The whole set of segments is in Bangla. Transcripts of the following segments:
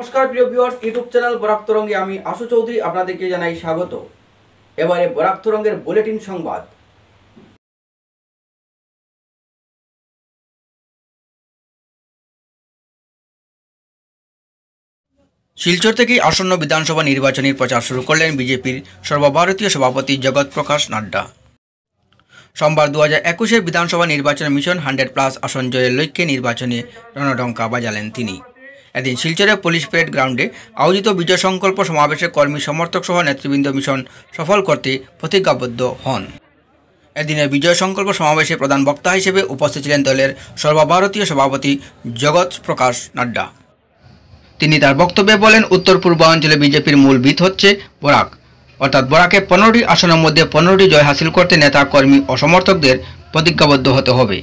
নমস্কার প্রিয় ভিউয়ার্স, ইউটিউব চ্যানেল বরাক তরঙ্গে আমি আশু চৌধুরী আপনাদেরকে জানাই স্বাগত। এবারে বরাক তরঙ্গের বুলেটিন সংবাদ। শিলচর থেকেই আসন্ন বিধানসভা নির্বাচনের প্রচার শুরু করলেন বিজেপির সর্বভারতীয় সভাপতি জগৎ প্রকাশ নাড্ডা। সোমবার 2021-এর বিধানসভা নির্বাচন মিশন 100+ আসন জয়ের লক্ষ্যে নির্বাচনে রণডঙ্কা বাজালেন তিনি। এদিন শিলচরে পুলিশ প্যারেড গ্রাউন্ডে আয়োজিত বিজয় সংকল্প সমাবেশে কর্মী সমর্থক সহ নেতৃবৃন্দ মিশন সফল করতে প্রতিজ্ঞাবদ্ধ হন। এদিনের বিজয় সংকল্প সমাবেশে প্রধান বক্তা হিসেবে উপস্থিত ছিলেন দলের সর্বভারতীয় সভাপতি জগৎ প্রকাশ নাড্ডা। তিনি তার বক্তব্যে বলেন, উত্তর পূর্বাঞ্চলে বিজেপির মূল ভিত হচ্ছে বরাক, অর্থাৎ বরাকে 15টি আসনের মধ্যে 15টি জয় হাসিল করতে নেতা কর্মী ও সমর্থকদের প্রতিজ্ঞাবদ্ধ হতে হবে,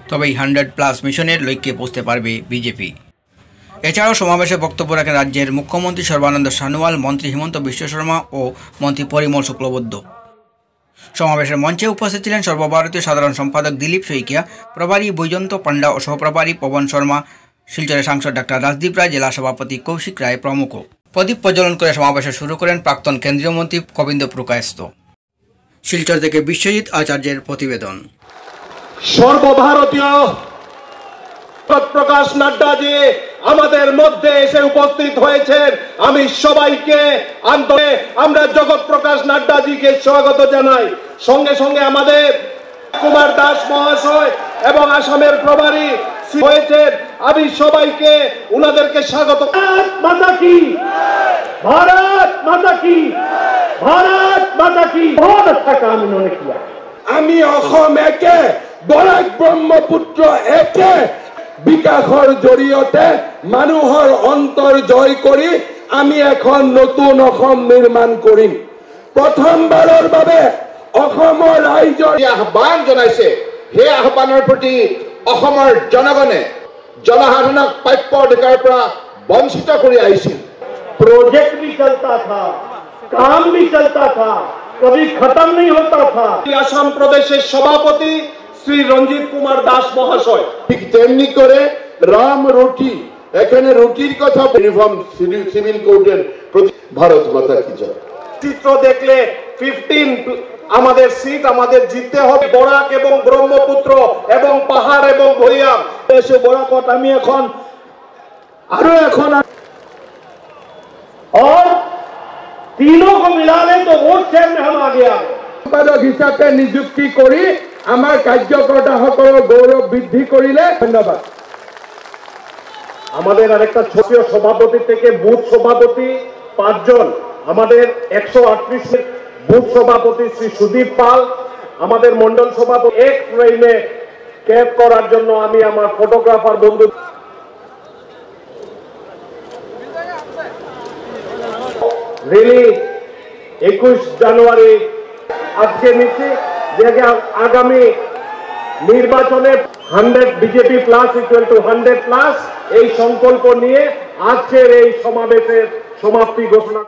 তবেই 100+ মিশনের লক্ষ্যে পৌঁছতে পারবে বিজেপি। এছাড়াও সমাবেশে বক্তব্য রাখেন রাজ্যের মুখ্যমন্ত্রী সর্বানন্দ সোনোয়াল, মন্ত্রী হিমন্ত বিশ্ব শর্মা ও মন্ত্রী পরিমল শুক্লবৈদ্য। সমাবেশের মঞ্চে উপস্থিত ছিলেন সর্বভারতীয় সাধারণ সম্পাদক দিলীপ শইকিয়া, প্রভারী বৈজয়ন্ত পান্ডা ও সহপ্রভারী পবন শর্মা, শিলচরের সাংসদ ডাক্তার রাজদীপ রায়, জেলা সভাপতি কৌশিক রায় প্রমুখ। প্রদীপ প্রজ্বলন করে সমাবেশ শুরু করেন প্রাক্তন কেন্দ্রীয় মন্ত্রী গোবিন্দ পুরকায়স্থ। শিলচর থেকে বিশ্বজিৎ আচার্যের প্রতিবেদন। সর্বভারতীয় প্রকাশ নাড্ডা জি আমাদের মধ্যে এসে উপস্থিত হয়েছেন। আমি সবাইকে আমরা জগৎ প্রকাশ নাড্ডা জিকে স্বাগত জানাই। সঙ্গে সঙ্গে আমাদের কুমার দাস মহাশয় এবং আসামের প্রভারী হয়েছেন। আমি সবাইকে উনাদেরকে স্বাগত। ভারত মাতা কি, ভারত মাতা কি, ভারত মাতা কি। বহুত আচ্ছা কাম ইन्होंने किया। আমি অসম একে, বৰাক ব্ৰহ্মপুত্ৰ একে বিকাশৰ জৰিয়তে মানুহৰ অন্তৰ জয় কৰি আমি এখন নতুন অসম নিৰ্মাণ কৰিম। প্ৰথমবাৰৰ বাবে অসমৰ ৰাইজৰ আহ্বান জনাইছে। সেই আহ্বানৰ প্ৰতি অসমৰ জনগণে জনসাধাৰণক প্ৰাপ্য অধিকাৰৰ পৰা বঞ্চিত কৰি আহিছিল। प्रोजेक्ट भी चलता था, काम भी चलता था, कभी खत्म नहीं होता था। आसाम प्रदेशের সভাপতি শ্রী রঞ্জিত কুমার দাস মহাশয় ঠিক তেমনি করে রাম রুটি, এখানে রুটির কথা ইউনিফর্ম সিভিল কোডের প্রতি ভারত মাতা কি জয়। চিত্র দেখলে 15 আমাদের সিট আমাদের জিততে হবে। বরাক এবং ব্রহ্মপুত্র এবং পাহাড় এবং ভৈয়াম এসে বরাকত আমি এখন और तीनों को मिला ले तो वोट शेयर में हम आगे आ गए। সম্পাদক হিসাবে নিযুক্তি কৰি আমাৰ কাৰ্যকৰ্তাসকলৰ গৌৰৱ বৃদ্ধি কৰিলে ধন্যবাদ। আমাদের আরেকটা ছোট সভাপতি থেকে বুথ সভাপতি 5 জন, আমাদের 138 বুথ সভাপতি শ্রী সুদীপ পাল, আমাদের মন্ডল সভাপতি এক ফ্রেমে ক্যাপ করার জন্য আমি আমার ফটোগ্রাফার বন্ধু রিলি 21 জানুয়ারি আজকে নিচ্ছি যে আগামী নির্বাচনে 100 বিজেপি প্লাস ইকুয়াল টু 100+ এই সংকল্প নিয়ে আজকের এই সমাবেশের সমাপ্তি ঘোষণা।